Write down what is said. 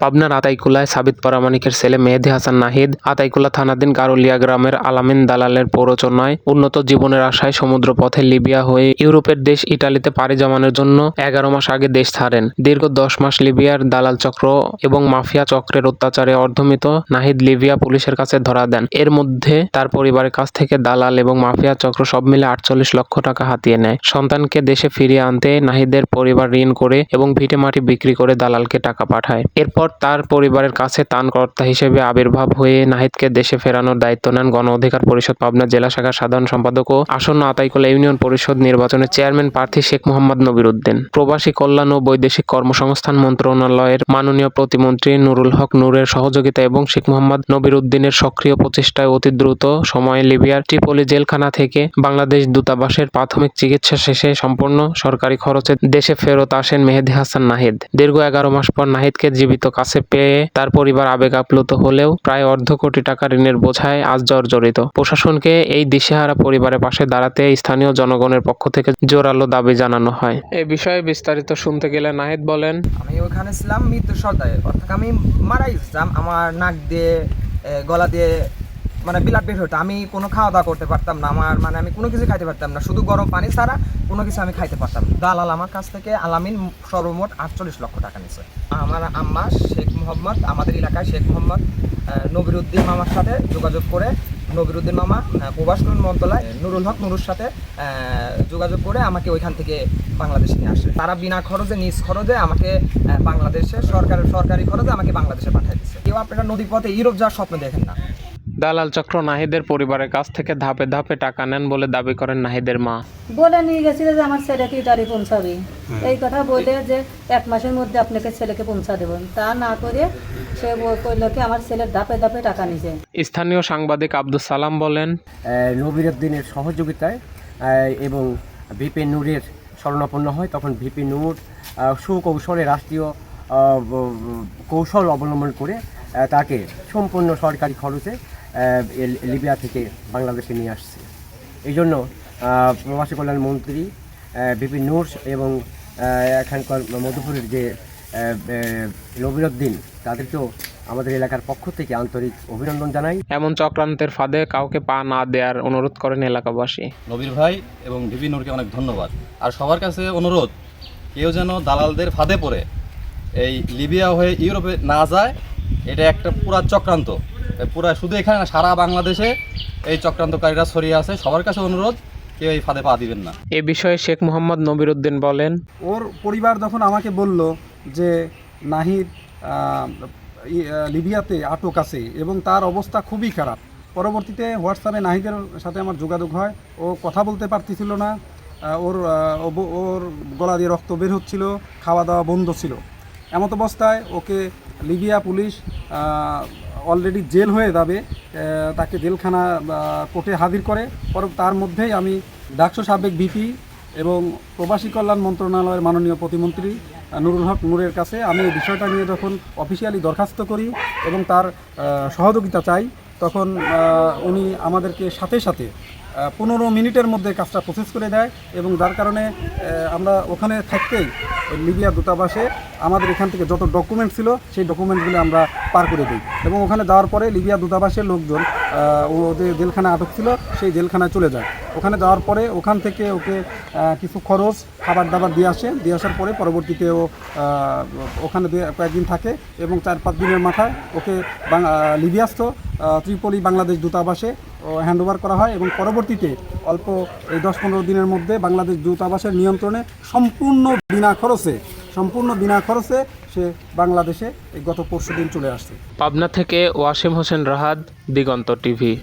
পাবনার আতাইকুলায় সাবিত পরামানিকের ছেলে মেহেদী হাসান নাহিদ আতাইকুলা থানাধীন গারুলিয়া গ্রামের আলামিন দালালের প্ররোচনায় উন্নত জীবনের আশায় সমুদ্রপথে লিবিয়া হয়ে ইউরোপের দেশ ইটালিতে পাড়ি জমানোর জন্য 11 মাস আগে দেশ ছাড়েন। দীর্ঘ 10 মাস লিবিয়ার দালাল চক্র এবং মাফিয়া চক্রের অত্যাচারে অর্ধমিত নাহিদ লিবিয়া পুলিশের কাছে ধরা দেন। এর মধ্যে তার পরিবারের কাছ থেকে দালাল এবং মাফিয়া চক্র সব মিলে 48 লক্ষ টাকা হাতিয়ে নেয়। সন্তানকে দেশে ফিরিয়ে আনতে নাহিদের পরিবার ঋণ করে এবং ভিটে মাটি বিক্রি করে দালালকে টাকা পাঠায়। এরপর তার পরিবারের কাছে ত্রাণকর্তা হিসেবে আবির্ভাব হয়ে নাহিদকে দেশে ফেরানোর দায়িত্ব নেন গণ অধিকার পরিষদ পাবনা জেলা শাখার সাধারণ সম্পাদক ও আসন্ন আতাইকুলা ইউনিয়ন পরিষদ নির্বাচনের চেয়ারম্যান প্রার্থী শেখ মোহাম্মদ নবিরুদ্দিন। প্রবাসী কল্যাণ ও বৈদেশিক কর্মসংস্থান মন্ত্রণালয়ের মাননীয় প্রতিমন্ত্রী নুরুল হক নূরের সহযোগিতা এবং শেখ মোহাম্মদ নবিরুদ্দিনের সক্রিয় প্রচেষ্টায় অতি দ্রুত সময়ে লিবিয়ার ট্রিপলি জেলখানা থেকে বাংলাদেশ দূতাবাসের প্রাথমিক চিকিৎসা শেষে সম্পূর্ণ সরকারি খরচে দেশে ফেরত আসেন মেহেদী হাসান নাহিদ। দীর্ঘ 11 মাস পর নাহিদকে জীবিত কাছে পেয়ে তার পরিবার আবেগ আপ্লুত হলেও প্রায় অর্ধ কোটি টাকা ঋণের বোঝায় আজ জর্জরিত। প্রশাসনকে এই দিশেহারা পরিবারের পাশে দাঁড়াতে স্থানীয় জনগণের পক্ষ থেকে জোরালো দাবি জানানো হয়। এ বিষয়ে বিস্তারিত শুনতে গেলে নাহিদ বলেন, আমি ওখানে ছিলাম মৃত্যুর সর্দারে, অর্থাৎ আমি মারাই যাম। আমার নাক দিয়ে গলা দিয়ে মানে বিলাপ বের হতো। আমি কোনো খাওয়া দাওয়া করতে পারতাম না, আমি কোনো কিছু খাইতে পারতাম না, শুধু গরম পানি ছাড়া কোনো কিছু আমি খাইতে পারতাম না। দালাল আমার কাছ থেকে আলামিন সর্বমোট 48 লক্ষ টাকা নিচ্ছে। আমার আম্মা শেখ মোহাম্মদ, আমাদের এলাকায় শেখ মোহাম্মদ নবিরুদ্দিন মামার সাথে যোগাযোগ করে, নবিরুদ্দিন মামা প্রবাস কল্যাণ মন্ত্রণালয় নুরুল হক নুরুর সাথে যোগাযোগ করে আমাকে ওইখান থেকে বাংলাদেশে নিয়ে আসে। তারা বিনা খরচে নিজ খরচে আমাকে বাংলাদেশে সরকারি খরচে আমাকে বাংলাদেশে পাঠিয়ে দিচ্ছে। কেউ আপনারা নদীপথে ইউরোপ যাওয়ার স্বপ্ন দেখেন না। দালাল চক্র নাহিদের পরিবারের কাছ থেকে ধাপে ধাপে টাকা নেন বলে দাবি করেন নাহিদের মা। বলে নিয়ে গেছিল যে আমার ছেলেকে ইটালি পৌঁছাবে, এই কথা বলে যে 1 মাসের মধ্যে আপনাকে ছেলেকে পৌঁছা দেবেন, তা না করে সে কইল কি আমার ছেলের ধাপে ধাপে টাকা নিছে। স্থানীয় সাংবাদিক আব্দুল সালাম বলেন, নবিরুদ্দিনের সহযোগিতায় এবং ভিপি নূরের শরণাপন্ন হয়, তখন ভিপি নূর সুকৌশলে রাষ্ট্রীয় কৌশল অবলম্বন করে তাকে সম্পূর্ণ সরকারি খরচে লিবিয়া থেকে বাংলাদেশে নিয়ে আসছে। এই জন্য প্রবাসী কল্যাণ মন্ত্রী ভিপি নূর এবং এখানকার মধুপুরের যে নবিরুদ্দিন, তাদেরকেও আমাদের এলাকার পক্ষ থেকে আন্তরিক অভিনন্দন জানাই। এমন চক্রান্তের ফাঁদে কাউকে পা না দেওয়ার অনুরোধ করেন এলাকাবাসী। নবীর ভাই এবং ভিপি নূরকে অনেক ধন্যবাদ। আর সবার কাছে অনুরোধ, কেউ যেন দালালদের ফাঁদে পড়ে এই লিবিয়া হয়ে ইউরোপে না যায়। এটা একটা পুরা চক্রান্ত, পুরা শুধু এখানে না, সারা বাংলাদেশে এই চক্রান্তকারীরা ছড়িয়ে আছে। সবার কাছে অনুরোধ, কেউ এই ফাঁদে পা দিবেন না। এ বিষয়ে শেখ মোহাম্মদ নবিরুদ্দিন বলেন, ওর পরিবার যখন আমাকে বলল যে নাহিদ লিবিয়াতে আটক আছে এবং তার অবস্থা খুবই খারাপ, পরবর্তীতে হোয়াটসঅ্যাপে নাহিদের সাথে আমার যোগাযোগ হয়। ও কথা বলতে পারতেছিল না, ওর গলা দিয়ে রক্ত বের হচ্ছিল, খাওয়া দাওয়া বন্ধ ছিল। এমত অবস্থায় ওকে লিবিয়া পুলিশ অলরেডি জেল হয়ে যাবে, তাকে জেলখানা কোর্টে হাজির করে। তার মধ্যেই আমি ডাকসু সাবেক ভিপি এবং প্রবাসী কল্যাণ মন্ত্রণালয়ের মাননীয় প্রতিমন্ত্রী নুরুল হক নূরের কাছে আমি এই বিষয়টা নিয়ে যখন অফিসিয়ালি দরখাস্ত করি এবং তার সহযোগিতা চাই, তখন উনি আমাদেরকে সাথে সাথে 15 মিনিটের মধ্যে কাজটা প্রসেস করে দেয় এবং যার কারণে আমরা ওখানে থাকতেই লিবিয়া দূতাবাসে আমাদের এখান থেকে যত ডকুমেন্ট ছিল সেই ডকুমেন্টগুলো আমরা পার করে দিই এবং ওখানে যাওয়ার পরে লিবিয়া দূতাবাসের লোকজন ও যে জেলখানা আটক ছিল সেই জেলখানায় চলে যায়। ওখানে যাওয়ার পরে ওখান থেকে ওকে কিছু খরচ খাবার দাবার দিয়ে আসার পরে পরবর্তীতে ও ওখানে কয়েকদিন থাকে এবং 4-5 দিনের মাথায় ওকে লিবিয়াস্থ ত্রিপলি বাংলাদেশ দূতাবাসে হ্যান্ডওভার করা হয় এবং পরবর্তীতে অল্প এই 10-15 দিনের মধ্যে বাংলাদেশ দূতাবাসের নিয়ন্ত্রণে সম্পূর্ণ বিনা খরচে সে বাংলাদেশে গত পরশুদিন চলে আসছে। পাবনা থেকে ওয়াসিম হোসেন রাহাত, দিগন্ত টিভি।